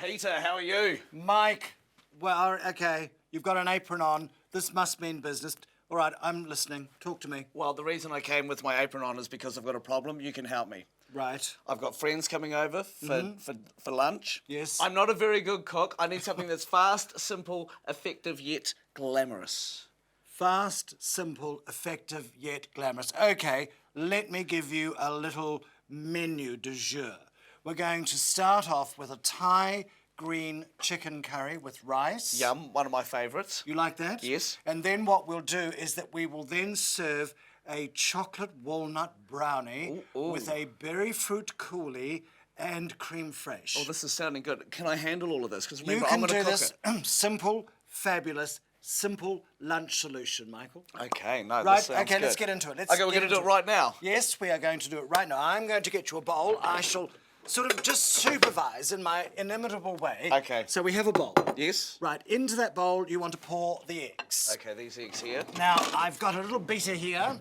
Peter, how are you? Mike, well, okay, you've got an apron on. This must mean business. All right, I'm listening. Talk to me. Well, the reason I came with my apron on is because I've got a problem. You can help me. Right. I've got friends coming over for lunch. Yes. I'm not a very good cook. I need something that's fast, simple, effective, yet glamorous. Fast, simple, effective, yet glamorous. Okay, let me give you a little menu du jour. We're going to start off with a Thai green chicken curry with rice. Yum, one of my favourites. You like that? Yes. And then what we'll do is that we will then serve a chocolate walnut brownie with a berry fruit coulis and crème fraîche. Oh, this is sounding good. Can I handle all of this? Because You remember, can I'm going do to cook this it. simple, fabulous, simple lunch solution, Michael. Okay, no, Right, this sounds okay, good. let's get into it. Okay, we're going to do it right now. Yes, we are going to do it right now. I'm going to get you a bowl. I shall sort of just supervise in my inimitable way. Okay. So we have a bowl. Yes? Right, into that bowl you want to pour the eggs. Okay, these eggs here. Now, I've got a little beater here.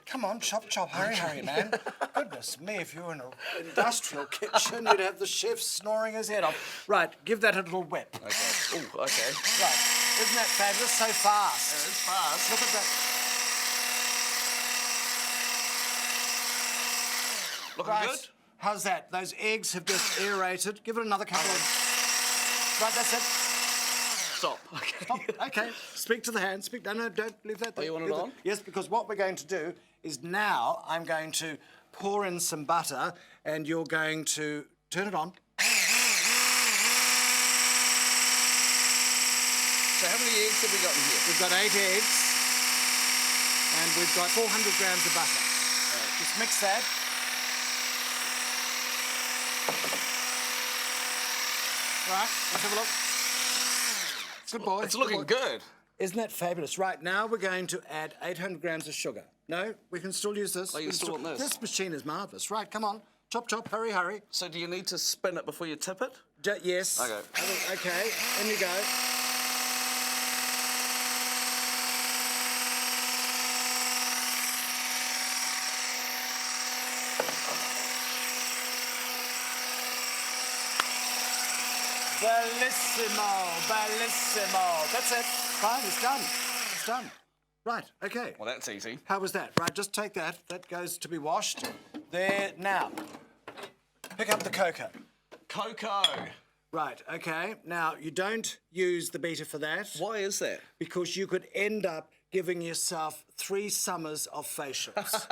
Come on, chop, chop, hurry, hurry, man. Goodness me, if you were in an industrial kitchen, you'd have the chef snoring his head off. Right, give that a little whip. Okay. Oh, okay. Right, isn't that fabulous? So fast. It is fast. Look at that. Looking Right, good? how's that? Those eggs have just aerated. Give it another couple of... Right, that's it. Stop. Okay. Stop. Okay, speak to the hand. Speak. No, don't leave that there. you want it Leave on? Yes, because what we're going to do is now I'm going to pour in some butter and you're going to turn it on. So how many eggs have we got in here? We've got 8 eggs and we've got 400 grams of butter. Right. Just mix that. Right, let's have a look. Good boy. It's looking good. Isn't that fabulous? Right, now we're going to add 800 grams of sugar. No, we can still use this. Oh, you still want this? This machine is marvellous. Right, come on. Chop, chop, hurry, hurry. So do you need to spin it before you tip it? Yes. Okay. Okay, in you go. Bellissimo, bellissimo. That's it. Fine, it's done. It's done. Right, okay. Well, that's easy. How was that? Right, just take that. That goes to be washed. There, now. Pick up the cocoa. Cocoa. Right, okay. Now, you don't use the beater for that. Why is that? Because you could end up giving yourself 3 summers of facials.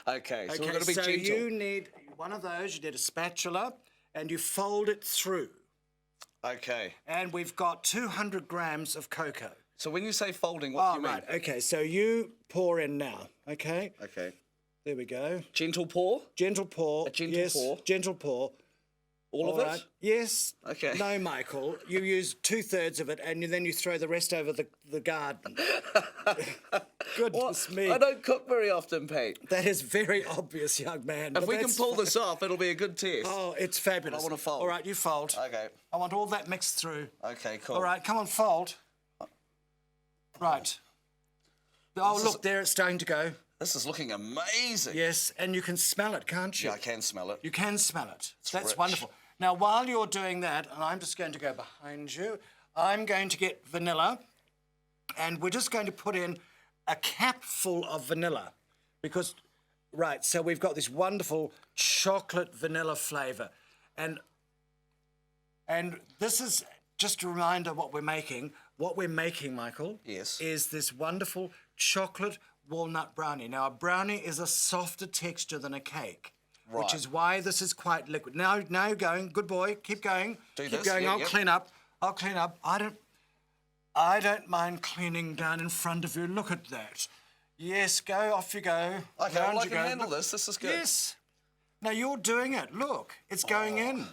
Okay, so we're going to be so gentle. you need one of those, you need a spatula, and you fold it through. Okay. And we've got 200 grams of cocoa. So when you say folding, what do you mean? Right, okay, so you pour in now, okay? Okay. There we go. Gentle pour? Gentle pour. A gentle yes, pour? Gentle pour. All of it? Yes. Okay. No, Michael. You use 2/3 of it and then you throw the rest over the garden. Goodness me. I don't cook very often, Pete. That is very obvious, young man. If we can pull this off, it'll be a good test. Oh, it's fabulous. I want to fold. All right, you fold. Okay. I want all that mixed through. Okay, cool. All right, come on, fold. Right. Oh, look, there it's starting to go. This is looking amazing. Yes, and you can smell it, can't you? Yeah, I can smell it. You can smell it. That's rich. wonderful. Now, while you're doing that, and I'm just going to go behind you, I'm going to get vanilla, and we're just going to put in a cap full of vanilla because, right, so we've got this wonderful chocolate vanilla flavour. And this is just a reminder what we're making. What we're making, Michael, Yes. is this wonderful chocolate walnut brownie. Now, a brownie is a softer texture than a cake. Right. Which is why this is quite liquid. Now you're going. Good boy. Keep going. Do Keep this, going. yeah, I'll yep. clean up. I'll clean up. I don't mind cleaning down in front of you. Look at that. Yes, go. Off you go. Okay, Round well, I you can go. handle Look. this. This is good. Yes. Now you're doing it. Look, it's going in.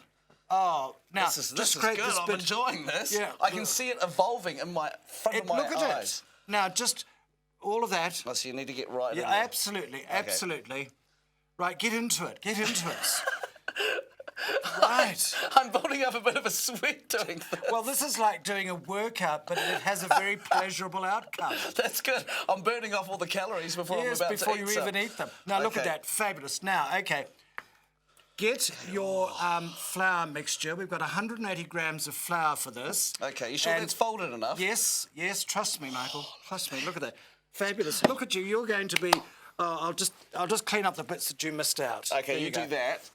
Oh, now This is just good. create this I'm bit. enjoying this. Yeah, I can look. see it evolving in my front of my Look at eyes. it. Now just all of that. Oh, so you need to get right in Yeah, there. absolutely, absolutely. Right, get into it. Get into it. Right. I'm building up a bit of a sweat doing this. Well, this is like doing a workout, but it has a very pleasurable outcome. That's good. I'm burning off all the calories before I'm Yes, about before to you eat some. even eat them. Now, look at Okay. that. Fabulous. Now, okay. get your flour mixture. We've got 180 grams of flour for this. Okay, you sure And- that's folded enough? Yes, trust me, Michael. Trust me. Look at that. Fabulous. Look at you. You're going to be. I'll just clean up the bits that you missed out. Okay, There you go. do that.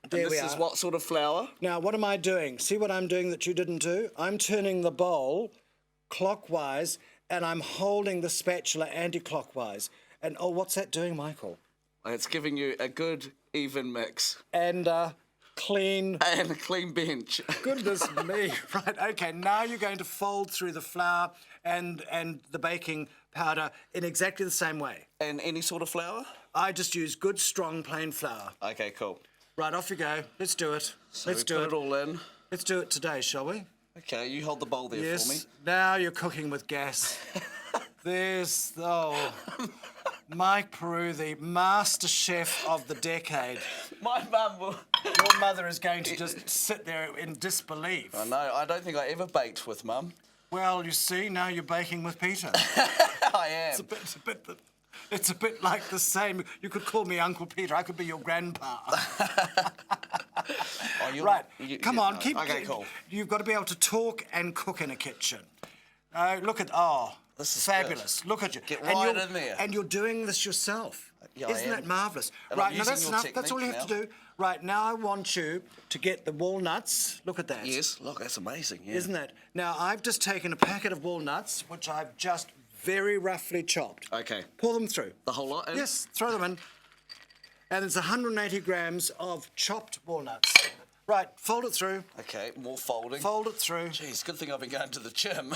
There And we this is are. what sort of flour? Now, what am I doing? See what I'm doing that you didn't do? I'm turning the bowl clockwise, and I'm holding the spatula anti-clockwise. And oh, what's that doing, Michael? It's giving you a good, even mix. And clean. And a clean bench. Goodness me. Right, okay, now you're going to fold through the flour and the baking powder in exactly the same way. And any sort of flour? I just use good, strong, plain flour. Okay, cool. Right, off you go. Let's do it. So Let's we do put it. it all in. Let's do it today, shall we? Okay, you hold the bowl there Yes. for me. Now you're cooking with gas. There's, Mike Peru, the master chef of the decade. My mum will... Your mother is going to just sit there in disbelief. I know, I don't think I ever baked with Mum. Well, you see, now you're baking with Peter. I am. It's a bit like the same. You could call me Uncle Peter. I could be your grandpa. Right. Come on, keep. Okay, cool. You've got to be able to talk and cook in a kitchen. Look at This is fabulous. Look at you. Get And right you're- in there. And you're doing this yourself. Yeah, I Isn't am. that marvellous? And Right, I'm now that's using your enough. That's all you have to technique do. Right, now I want you to get the walnuts. Look at that. Yes, look, that's amazing, yeah. Isn't it? Now, I've just taken a packet of walnuts, which I've just very roughly chopped. Okay. Pour them through. The whole lot in? Yes, throw them in. And there's 180 grams of chopped walnuts. Right, fold it through. Okay, more folding. Fold it through. Jeez, good thing I've been going to the gym.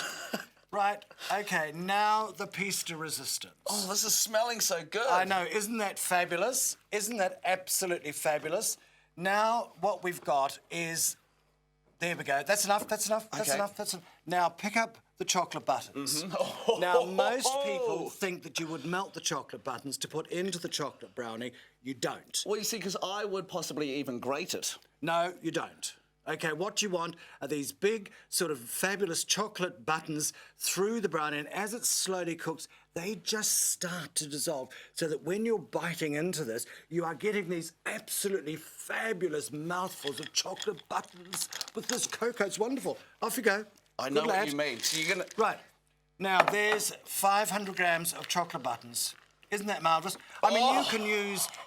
Right, okay, now the piece de resistance. Oh, this is smelling so good. I know, isn't that fabulous? Isn't that absolutely fabulous? Now, what we've got is... There we go. That's enough, that's enough, that's Okay. enough, that's enough. Now, pick up the chocolate buttons. Mm-hmm. Now, most people think that you would melt the chocolate buttons to put into the chocolate brownie. You don't. Well, you see, because I would possibly even grate it. No, you don't. Okay, what you want are these big, sort of fabulous chocolate buttons through the brownie, and as it slowly cooks, they just start to dissolve, so that when you're biting into this, you are getting these absolutely fabulous mouthfuls of chocolate buttons with this cocoa. It's wonderful. Off you go. I Good know what lad. you mean. So you're going to... Right. Now, there's 500 grams of chocolate buttons. Isn't that marvellous? I mean,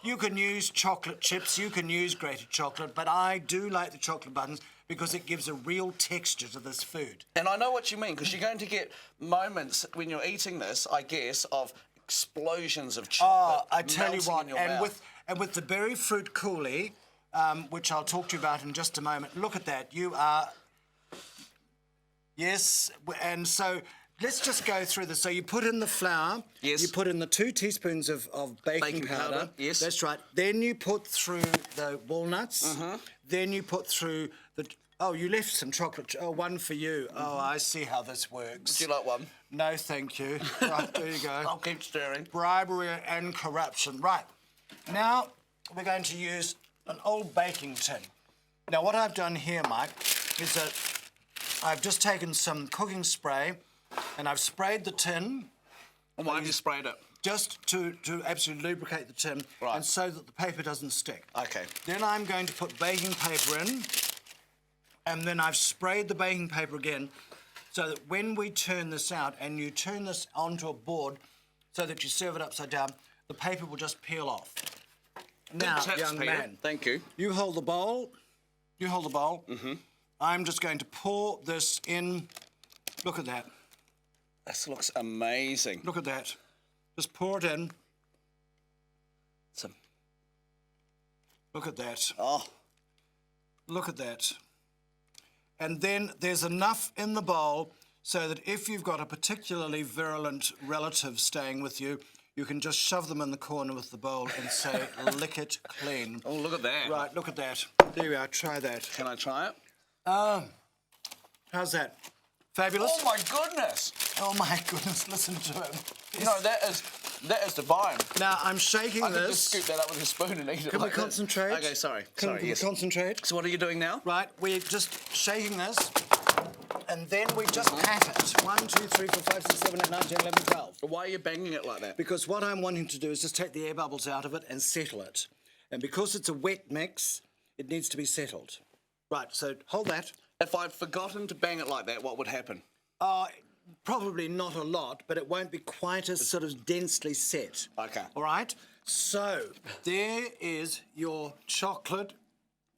you can use chocolate chips, you can use grated chocolate, but I do like the chocolate buttons because it gives a real texture to this food. And I know what you mean, because you're going to get moments when you're eating this, I guess, of explosions of chocolate. I tell you melting what, in your mouth. and with the berry fruit coulis, which I'll talk to you about in just a moment, look at that. You are... Yes, and so... Let's just go through this. So you put in the flour. Yes. You put in the 2 teaspoons of baking powder. yes. That's right. Then you put through the walnuts. Then you put through the... Oh, you left some chocolate. Oh, one for you. Oh, I see how this works. Do you like one? No, thank you. Right, there you go. I'll keep stirring. Bribery and corruption. Right. Now we're going to use an old baking tin. Now what I've done here, Mike, is that I've just taken some cooking spray and I've sprayed the tin. And why have you sprayed it? Just to absolutely lubricate the tin, Right. and so that the paper doesn't stick. Okay. Then I'm going to put baking paper in, and then I've sprayed the baking paper again, so that when we turn this out, and you turn this onto a board, so that you serve it upside down, the paper will just peel off. Now, Tips, young Peter. man, Thank you. you hold the bowl. You hold the bowl. Mm-hmm. I'm just going to pour this in. Look at that. This looks amazing. Look at that. Just pour it in. Some... Look at that. Oh, Look at that. And then there's enough in the bowl so that if you've got a particularly virulent relative staying with you, you can just shove them in the corner with the bowl and say, lick it clean. oh, look at that. Right, look at that. There we are, try that. Can I try it? How's that? Fabulous? Oh, my goodness. Oh my goodness, listen to him. You know, that is divine. Now, I'm shaking I could this. just scoop that up with a spoon and eat it Can like we this. concentrate? Okay, sorry. Can Sorry, we yes. concentrate? So what are you doing now? Right, we're just shaking this, and then we just pat it. 1, 2, 3, 4, 5, 6, 7, 8, 9, 10, 11, 12. Why are you banging it like that? Because what I'm wanting to do is just take the air bubbles out of it and settle it. And because it's a wet mix, it needs to be settled. Right, so hold that. If I'd forgotten to bang it like that, what would happen? Probably not a lot, but it won't be quite as sort of densely set. Okay. All right? So, there is your chocolate.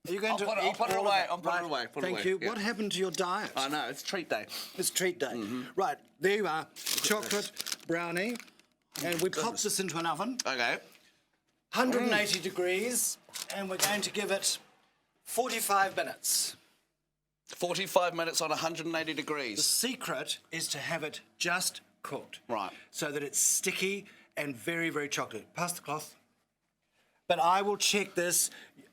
Are you going to I'll eat put it all of away. it? I'll put it away. Put it Thank away. you. Yeah. What happened to your diet? I know, it's treat day. It's treat day. Right, there you are. Chocolate brownie. And we pop this into an oven. Okay. 180 degrees. And we're going to give it 45 minutes. 45 minutes on 180 The degrees. secret is to have it just cooked. Right. So that it's sticky and very, very chocolatey. Pass the cloth. But I will check this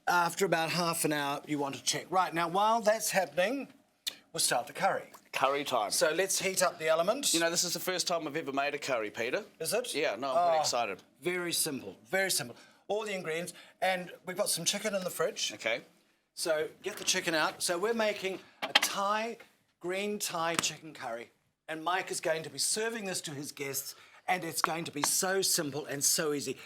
after about half an hour. You want to check. Right, now while that's happening, we'll start the curry. Curry time. So let's heat up the elements. You know, this is the first time I've ever made a curry, Peter. Is it? Yeah, no, I'm pretty excited. Very simple, very simple. All the ingredients. And we've got some chicken in the fridge. Okay. So get the chicken out. So we're making a green Thai chicken curry. And Mike is going to be serving this to his guests. And it's going to be so simple and so easy.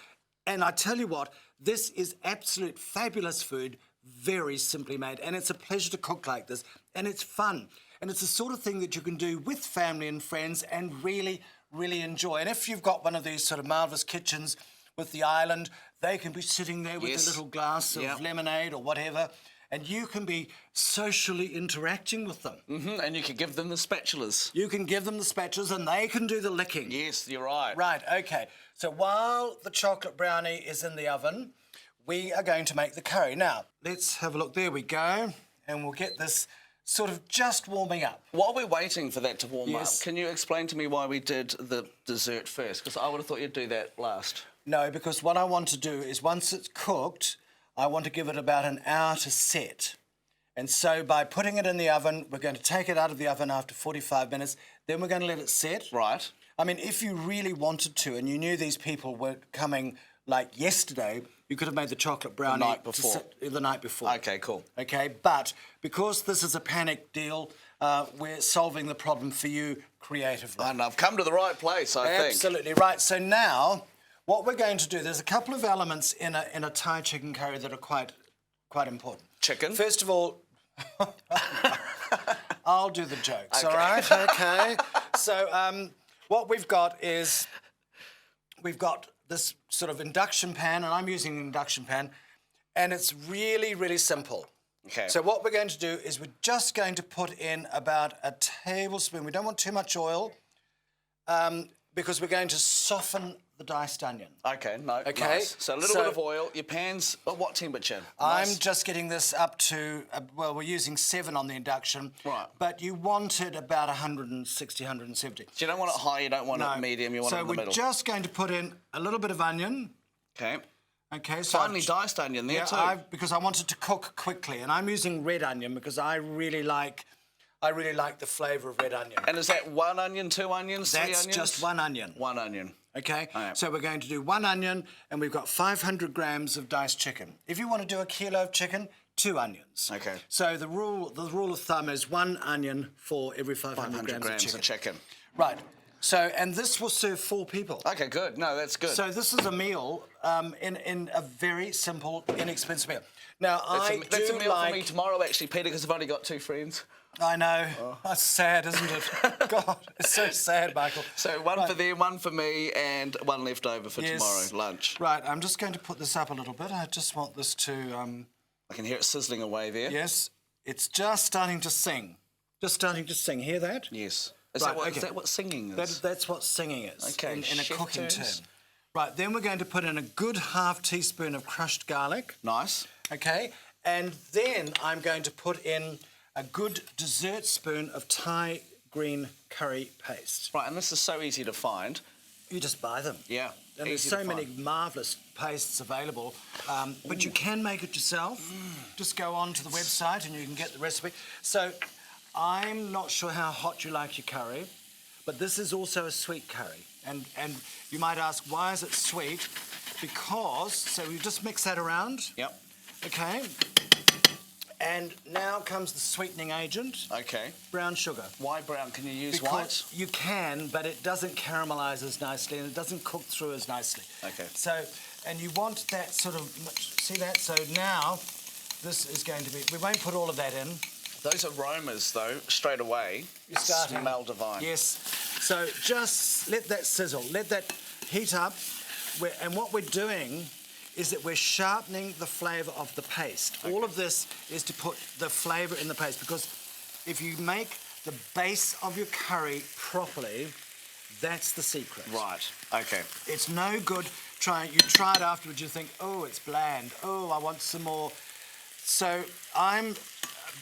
And I tell you what, this is absolute fabulous food, very simply made. And it's a pleasure to cook like this. And it's fun. And it's the sort of thing that you can do with family and friends and really, really enjoy. And if you've got one of these sort of marvellous kitchens with the island, they can be sitting there with a little glass of lemonade or whatever, and you can be socially interacting with them. And you could give them the spatulas. You can give them the spatulas and they can do the licking. Yes, you're right. Right, okay. So while the chocolate brownie is in the oven, we are going to make the curry. Now, let's have a look. There we go. And we'll get this sort of just warming up. While we're waiting for that to warm up, Yes. can you explain to me why we did the dessert first? Because I would have thought you'd do that last. No, because what I want to do is once it's cooked, I want to give it about an hour to set. And so by putting it in the oven, we're going to take it out of the oven after 45 minutes. Then we're going to let it set. Right. I mean, if you really wanted to and you knew these people were coming like yesterday, you could have made the chocolate brownie night before. The night before. Okay, cool. Okay, but because this is a panic deal, we're solving the problem for you creatively. And I've come to the right place, I think. Absolutely right. So now, what we're going to do, there's a couple of elements in a Thai chicken curry that are quite important. Chicken? First of all, I'll do the jokes, Okay. all right? Okay. So what we've got is we've got this sort of induction pan, and I'm using an induction pan, and it's really, really simple. Okay. So what we're going to do is we're just going to put in about a tablespoon. We don't want too much oil because we're going to soften the diced onion. Okay, no, Okay, nice. So a little so- bit of oil. Your pan's at what temperature? I'm Nice. just getting this up to, well, we're using 7 on the induction. Right. But you want it about 160, 170. So you don't want it high, you don't want it medium, you want it in the middle. So we're just going to put in a little bit of onion. Okay. Okay, so Finely diced onion there too. because I want it to cook quickly, and I'm using red onion because I really like the flavour of red onion. And is that 1 onion, 2 onions, 3 That's onions? just 1 onion. 1 onion. Okay, right. so we're going to do 1 onion, and we've got 500 grams of diced chicken. If you want to do a kilo of chicken, 2 onions. Okay. So the rule of thumb is 1 onion for every 500 100 grams of chicken. Right. So, and this will serve 4 people. Okay, good. No, that's good. So this is a meal in a very simple, inexpensive meal. Now, that's a meal for me tomorrow, actually, Peter, because I've only got 2 friends. I know. That's sad, isn't it? God, it's so sad, Michael. So one for them, 1 for me, and 1 left over for Yes. tomorrow, lunch. Right, I'm just going to put this up a little bit. I just want this to... I can hear it sizzling away there. yes, it's just starting to sing. Just starting to sing. Hear that? Yes. Is, Right, is that what singing is? That's what singing is Okay, in a chef cooking terms. term. Right, then we're going to put in a good ½ teaspoon of crushed garlic. Nice. Okay, and then I'm going to put in a good dessert spoon of Thai green curry paste. Right, and this is so easy to find. You just buy them. Yeah, And there's easy so to many find. marvellous pastes available, but you can make it yourself. Just go on to the website and you can get the recipe. So I'm not sure how hot you like your curry, but this is also a sweet curry. And you might ask, why is it sweet? Because, so we just mix that around. Yep. Okay. And now comes the sweetening agent, Okay. brown sugar. Why brown? Can you use Because white? you can, but it doesn't caramelise as nicely and it doesn't cook through as nicely. Okay. So And you want that sort of, see that? So now this is going to be, we won't put all of that in. Those aromas, though, straight away, smell divine. Yes. So just let that sizzle, let that heat up. And what we're doing is that we're sharpening the flavour of the paste. Okay. All of this is to put the flavour in the paste, because if you make the base of your curry properly, that's the secret. Right, okay. It's no good you try it afterwards, you think, oh, it's bland, oh, I want some more. So I'm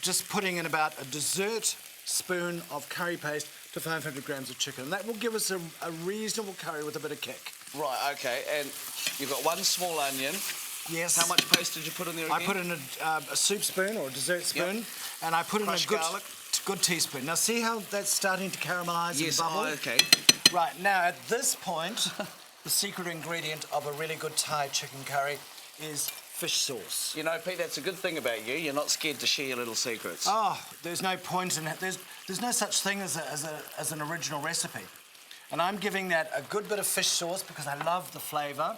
just putting in about a dessert spoon of curry paste to 500 grams of chicken. And that will give us a reasonable curry with a bit of kick. Right, okay, and you've got one small onion. Yes. How much paste did you put in there again? I put in a soup spoon or a dessert spoon, and I put Crushed in a garlic. good teaspoon. Now see how that's starting to caramelise and bubble? Yes, okay. Right, now at this point, the secret ingredient of a really good Thai chicken curry is fish sauce. You know, Pete, that's a good thing about you. You're not scared to share your little secrets. Oh, there's no point in it. There's no such thing as an original recipe. And I'm giving that a good bit of fish sauce because I love the flavour.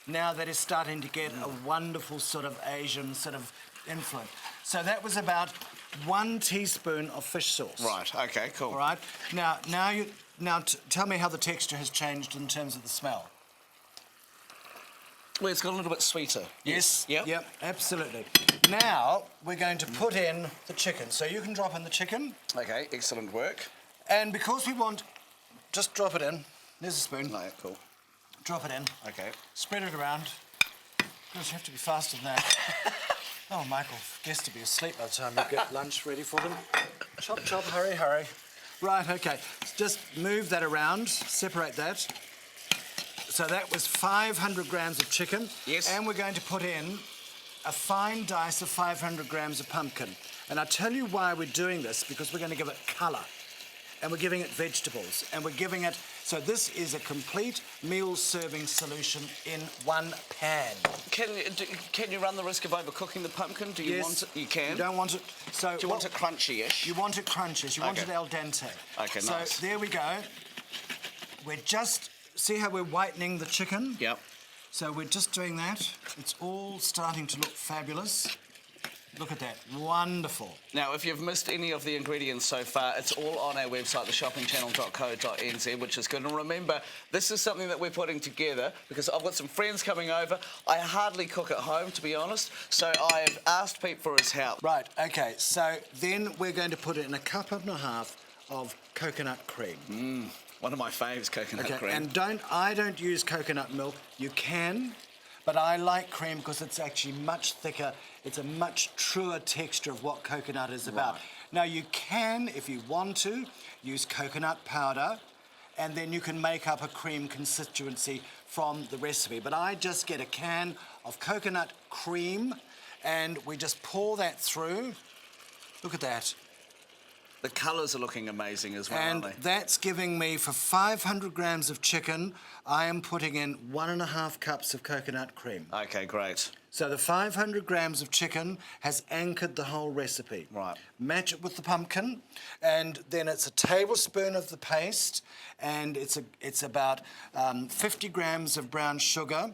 Now that is starting to get a wonderful sort of Asian sort of influence. So that was about 1 teaspoon of fish sauce. Right, okay, cool. All right. Now tell me how the texture has changed in terms of the smell. Well, it's got a little bit sweeter. Yes. Yep. Yep, absolutely. Now we're going to put in the chicken. So you can drop in the chicken. Okay, excellent work. And because we want, just drop it in. There's a spoon. No, cool. Drop it in. Okay. Spread it around. Gosh, you have to be faster than that. Oh, Michael gets to be asleep by the time you get lunch ready for them. Chop, chop, hurry, hurry. Right, okay. Just move that around, separate that. So that was 500 grams of chicken. Yes. And we're going to put in a fine dice of 500 grams of pumpkin. And I'll tell you why we're doing this, because we're going to give it colour. And we're giving it vegetables. And we're giving it... So this is a complete meal serving solution in one pan. Can you run the risk of overcooking the pumpkin? Do you want it? You can. You don't want it. So do you want it crunchy-ish? You want it crunchy. You want it al dente. Okay, nice. So there we go. We're just see how we're whitening the chicken. Yep. So we're just doing that. It's all starting to look fabulous. Look at that, wonderful. Now, if you've missed any of the ingredients so far, it's all on our website, theshoppingchannel.co.nz, which is good. And remember, this is something that we're putting together because I've got some friends coming over. I hardly cook at home, to be honest, so I've asked Pete for his help. Right, okay, so then we're going to put in a cup and a half of coconut cream. One of my favourites, coconut cream. And I don't use coconut milk. You can, but I like cream because it's actually much thicker. It's a much truer texture of what coconut is about. Right. Now, you can, if you want to, use coconut powder, and then you can make up a cream constituency from the recipe. But I just get a can of coconut cream, and we just pour that through. Look at that. The colours are looking amazing as well, aren't they? And that's giving me, for 500 grams of chicken, I am putting in 1.5 cups of coconut cream. Okay, great. So the 500 grams of chicken has anchored the whole recipe. Right. Match it with the pumpkin, and then it's a tablespoon of the paste, and it's about 50 grams of brown sugar,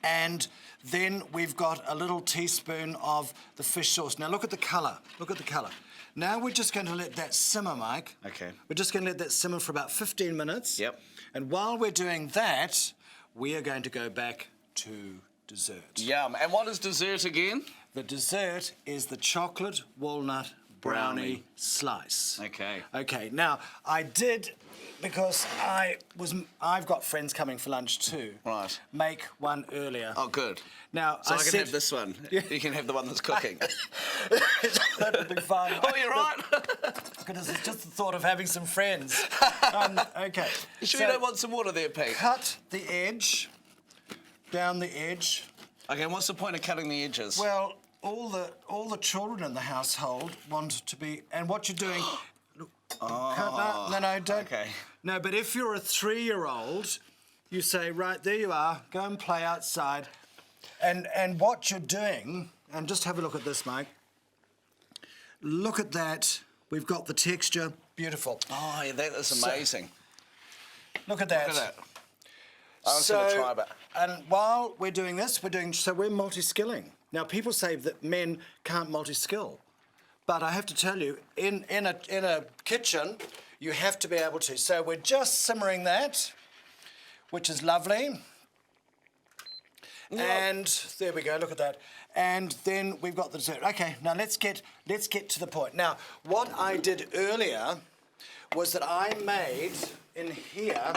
and then we've got a little teaspoon of the fish sauce. Now look at the colour. Look at the colour. Now we're just going to let that simmer, Mike. Okay. We're just going to let that simmer for about 15 minutes. Yep. And while we're doing that, we are going to go back to dessert. Yum. And what is dessert again? The dessert is the chocolate walnut brownie slice. Okay. Okay. Now, I did, because I've got friends coming for lunch too. Right. Make one earlier. Oh, good. Now, so I can have this one. Yeah. You can have the one that's cooking. That would be fun. Oh, you're right. Goodness, it's just the thought of having some friends. Okay. You sure you don't want some water there, Pete? Cut the edge, down the edge. Okay, and what's the point of cutting the edges? Well, all the children in the household want to be, and what you're doing. Look, no, don't. Okay. No, but if you're a 3-year-old, you say, right, there you are, go and play outside. And what you're doing, and just have a look at this, Mike. Look at that. We've got the texture. Beautiful. Oh, yeah, that is amazing. Look at that. Look at that. I was going to try a bit. And while we're doing this, we're multi-skilling. Now, people say that men can't multi-skill, but I have to tell you, in a kitchen, you have to be able to. So we're just simmering that, which is lovely. And there we go, look at that. And then we've got the dessert. Okay, now let's get to the point. Now, what I did earlier was that I made in here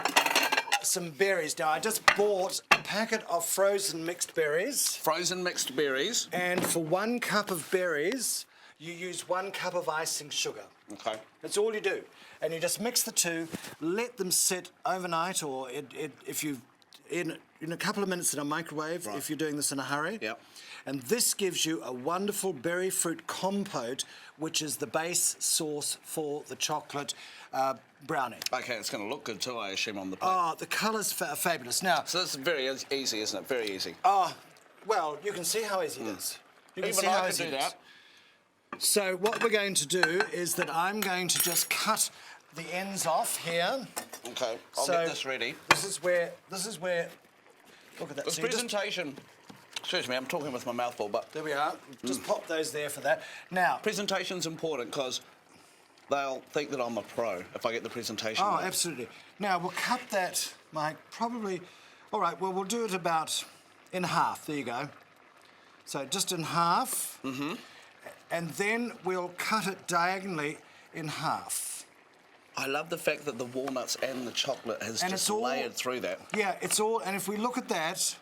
some berries. Now, I just bought a packet of frozen mixed berries. Frozen mixed berries. And for 1 cup of berries, you use 1 cup of icing sugar. Okay. That's all you do. And you just mix the two, let them sit overnight, or if you in a couple of minutes in a microwave, if you're doing this in a hurry. Yep. And this gives you a wonderful berry fruit compote, which is the base sauce for the chocolate brownie. Okay, it's going to look good too, I assume, on the plate. Oh, the colours are fabulous. Now, So this is very easy, isn't it? Very easy. oh, well, you can see how easy it is. You can Even see how I easy can do it is. that. So what we're going to do is that I'm going to just cut the ends off here. Okay, I'll So get this ready. This is where, look at that. This So you just- presentation, excuse me, I'm talking with my mouth full, but there we are. Just pop those there for that. Now, presentation's important because they'll think that I'm a pro if I get the presentation oh, right. absolutely. Now, we'll cut that, Mike, probably, all right, well, we'll do it about in half. There you go. So just in half. Mm-hmm. And then we'll cut it diagonally in half. I love the fact that the walnuts and the chocolate has And just it's all- layered through that. Yeah, it's all, and if we look at that,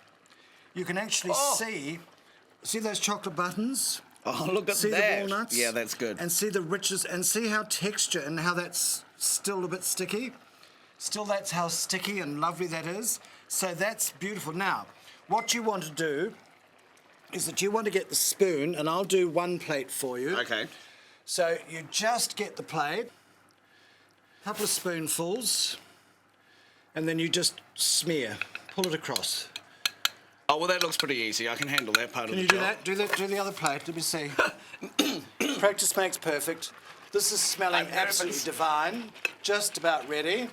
you can actually Oh. see those chocolate buttons? Oh, look at See that. the walnuts? Yeah, that's good. And see the richness, and see how texture and how that's still a bit sticky. Still, that's how sticky and lovely that is. So that's beautiful. Now, what you want to do is that you want to get the spoon, and I'll do 1 plate for you. Okay. So you just get the plate, a couple of spoonfuls, and then you just smear, pull it across. Oh, well, that looks pretty easy. I can handle that part Can of you the do job. that? Do the other plate. Let me see. Practice makes perfect. This is smelling I'm nervous. absolutely divine. Just about ready.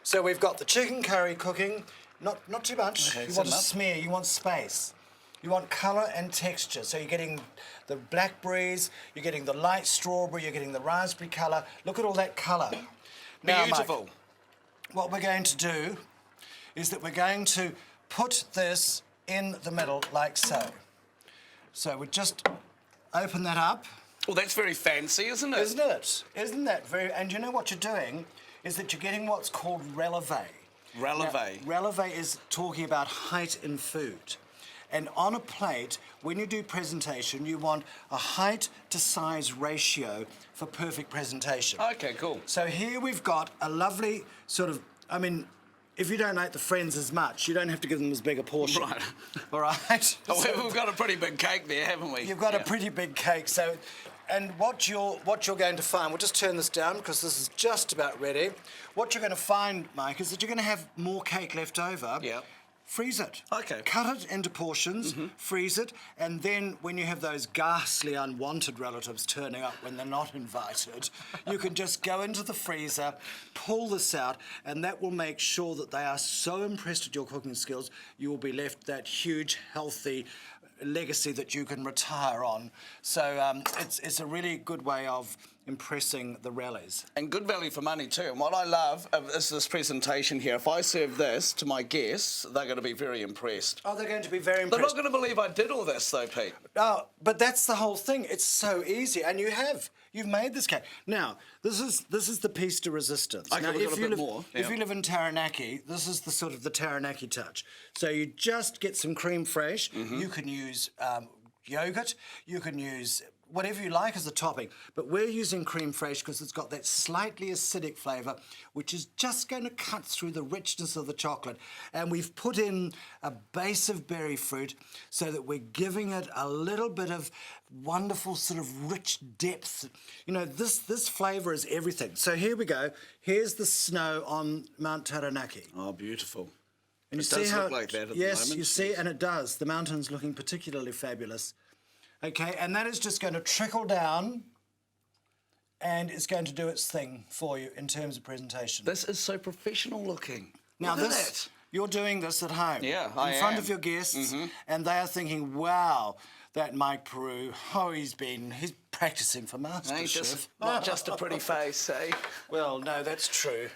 So we've got the chicken curry cooking. Not too much. Okay, You is want that to enough? smear. You want space. You want colour and texture. So you're getting the blackberries. You're getting the light strawberry. You're getting the raspberry colour. Look at all that colour. Now, Mike, Beautiful. what we're going to do is that we're going to put this in the middle like so. So we just open that up. Well, that's very fancy, isn't it? Isn't it? Isn't that very... And you know what you're doing is that you're getting what's called releve. Releve. Now, releve is talking about height in food. And on a plate, when you do presentation, you want a height to size ratio for perfect presentation. Okay, cool. So here we've got a lovely sort of, I mean, if you don't like the friends as much, you don't have to give them as big a portion. Right. All right? Oh, So we've got a pretty big cake there, haven't we? you've got a pretty big cake. So, and what you're going to find, we'll just turn this down because this is just about ready. What you're going to find, Mike, is that you're going to have more cake left over. Yeah. Freeze it. Okay. Cut it into portions, freeze it, and then when you have those ghastly unwanted relatives turning up when they're not invited, you can just go into the freezer, pull this out, and that will make sure that they are so impressed with your cooking skills, you will be left that huge, healthy legacy that you can retire on. So it's a really good way of impressing the rallies. And good value for money too. And what I love is this presentation here. If I serve this to my guests, they're going to be very impressed. Oh, they're going to be very They're impressed. not going to believe I did all this though, Pete. Oh, but that's the whole thing. It's so easy, and you've made this cake. Now, this is the piece de resistance. Okay, now, we've got a bit more. If Yeah. you live in Taranaki, this is the sort of the Taranaki touch. So you just get some creme fraiche. You can use yogurt. You can use whatever you like as a topping, but we're using creme fraiche because it's got that slightly acidic flavour, which is just going to cut through the richness of the chocolate. And we've put in a base of berry fruit so that we're giving it a little bit of wonderful sort of rich depth. You know, this flavour is everything. So here we go. Here's the snow on Mount Taranaki. Oh, beautiful. And It you see does how look like that at the yes, moment. you see, and it does. The mountain's looking particularly fabulous. Okay, and that is just going to trickle down and it's going to do its thing for you in terms of presentation. This is so professional looking. Now Look at this, that. you're doing this at home. Yeah, I in front am. of your guests, and they are thinking, wow, that Mike Peru, he's practicing for MasterChef. Not just a pretty face, eh? Well, no, that's true.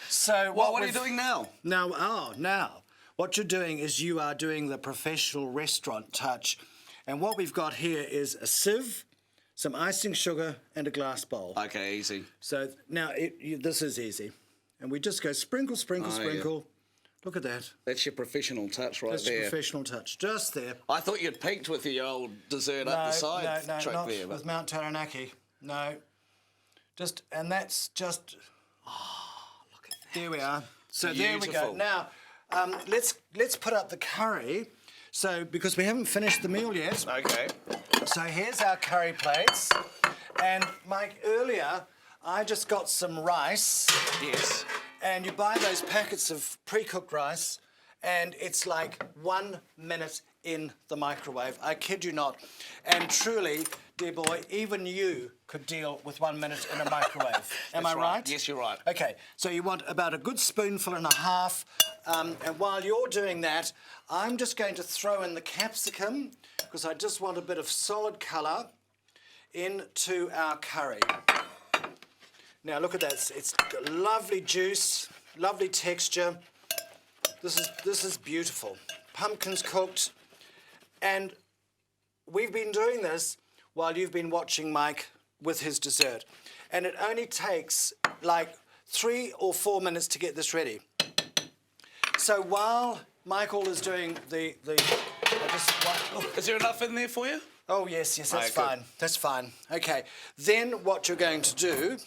So Well, what are you we've- doing now? Now, what you're doing is you are doing the professional restaurant touch. And what we've got here is a sieve, some icing sugar, and a glass bowl. Okay, easy. So now this is easy. And we just go sprinkle, sprinkle, Oh, yeah. sprinkle. Look at that. That's your professional touch right That's there. a professional touch. Just there. I thought you'd peaked with the old dessert up the side no, trick not there. with Mount Taranaki. No. And that's just... Look at that. There we are. So there we Beautiful. go. Now, let's put up the curry. So, because we haven't finished the meal yet. Okay. So here's our curry plates. And Mike, earlier, I just got some rice. Yes. And you buy those packets of pre-cooked rice, and it's like 1 minute in the microwave. I kid you not. And truly, dear boy, even you could deal with 1 minute in a microwave. Am I That's right? Yes, you're right. Okay, so you want about a good spoonful and a half. And while you're doing that, I'm just going to throw in the capsicum, because I just want a bit of solid colour into our curry. Now look at that, it's got lovely juice, lovely texture. This is beautiful. Pumpkin's cooked, and we've been doing this while you've been watching Mike with his dessert. And it only takes like 3 or 4 minutes to get this ready. So while Michael is doing Is there enough in there for you? Oh yes, that's Alright, good. fine. That's fine. Okay, then what you're going to do,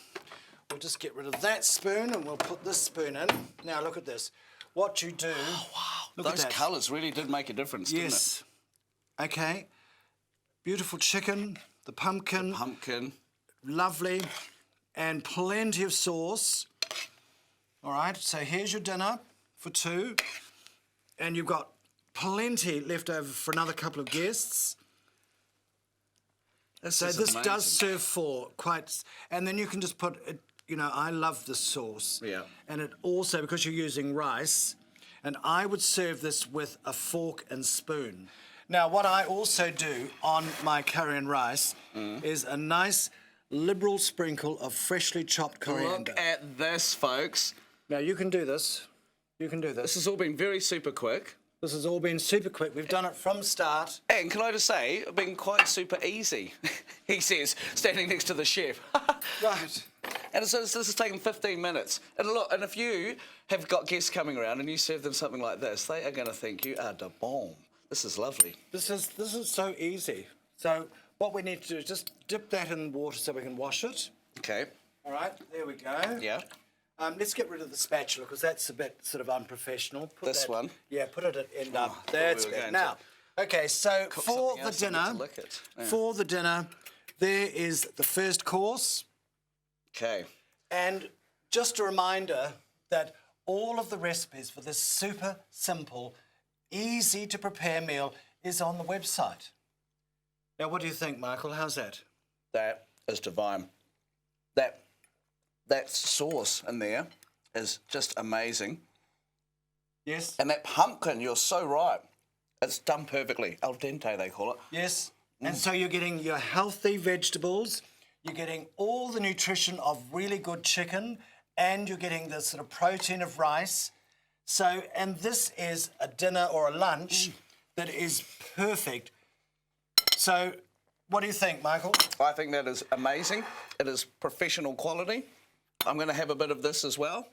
we'll just get rid of that spoon and we'll put this spoon in. Now look at this. What you do... Oh, wow. Look Those at that. colours really did make a difference, didn't Yes. Okay. Beautiful chicken, the pumpkin, it? Pumpkin. lovely, and plenty of sauce. All right, so here's your dinner for 2. And you've got plenty left over for another couple of guests. So is this amazing. does serve for quite... And then you can just put... I love the sauce. Yeah. And it also, because you're using rice, and I would serve this with a fork and spoon. Now, what I also do on my curry and rice is a nice liberal sprinkle of freshly chopped coriander. Look at this, folks. Now, you can do this. You can do This this. has all been very super quick. This has all been super quick. We've done it from start. And can I just say, it's been quite super easy, he says, standing next to the chef. Right. And so this has taken 15 minutes. And look, and if you have got guests coming around and you serve them something like this, they are going to think you are the bomb. This is lovely. This is so easy. So what we need to do is just dip that in water so we can wash it. Okay. All right, there we go. Yeah. Let's get rid of the spatula because that's a bit sort of unprofessional. Put This one? Yeah, put it at end up. thought That's we were it. going Now, okay, so Cook for something the else and get dinner, to lick it. Yeah. for the dinner, there is the first course. Okay. And just a reminder that all of the recipes for this super simple, easy to prepare meal is on the website. Now, what do you think, Michael? How's that? That is divine. That sauce in there is just amazing. Yes? And that pumpkin, you're so right. It's done perfectly. Al dente, they call it. Yes. And so you're getting your healthy vegetables, you're getting all the nutrition of really good chicken, and you're getting the sort of protein of rice. So, and this is a dinner or a lunch that is perfect. So, what do you think, Michael? I think that is amazing. It is professional quality. I'm going to have a bit of this as well.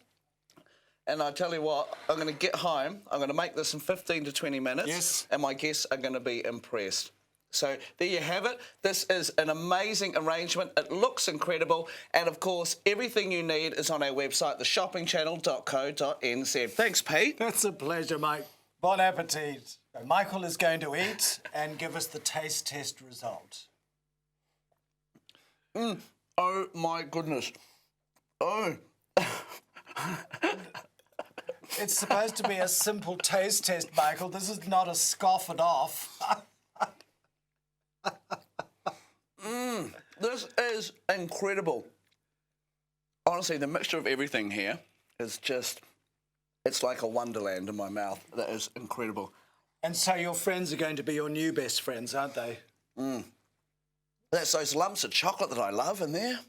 And I tell you what, I'm going to get home, I'm going to make this in 15 to 20 minutes. Yes. And my guests are going to be impressed. So there you have it. This is an amazing arrangement. It looks incredible. And of course, everything you need is on our website, theshoppingchannel.co.nz. Thanks, Pete. That's a pleasure, Mike. Bon appetit. Michael is going to eat and give us the taste test result. Oh, my goodness. Oh. It's supposed to be a simple taste test, Michael. This is not a scoff it off. This is incredible. Honestly, the mixture of everything here is just It's like a wonderland in my mouth. That is incredible. And so your friends are going to be your new best friends, aren't they? That's those lumps of chocolate that I love in there.